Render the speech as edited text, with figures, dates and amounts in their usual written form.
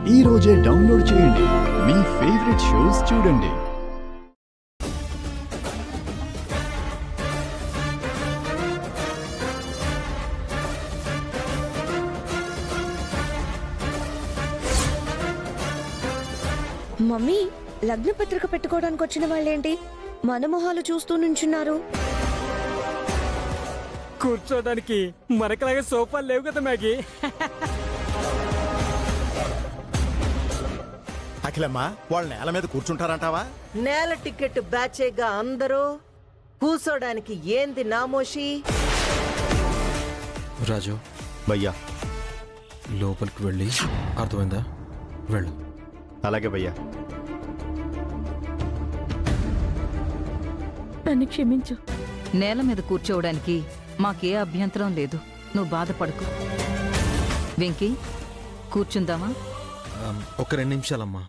ఈ రోజే డౌన్లోడ్ చేయండి. మీ ఫేవరెట్ షోస్ చూడండి. మమ్మీ, లగ్న పత్రిక పెట్టుకోవడానికి వచ్చిన వాళ్ళేంటి మన మొహాలు చూస్తూ నుంచున్నారు? కూర్చోడానికి మనకలాగే సోఫాలు లేవు కదా మ్యాగీ. అఖిలమ్మా, వాళ్ళు నేల మీద కూర్చుంటారంటావా? నేల టికెట్ బ్యాచేగా అందరూ కూర్చోడానికి ఏంది నామోషి? రాజు భయ్యా, లోపలికి వెళ్ళి అర్థమైందా? వెళ్ళు. అలాగే భయ్యా. నన్ను క్షమించు. నేల మీద కూర్చోవడానికి మాకే అభ్యంతరం లేదు. నువ్వు బాధపడకు. వెంకీ, కూర్చుందామా? ఒక 2 నిమిషాలమ్మా.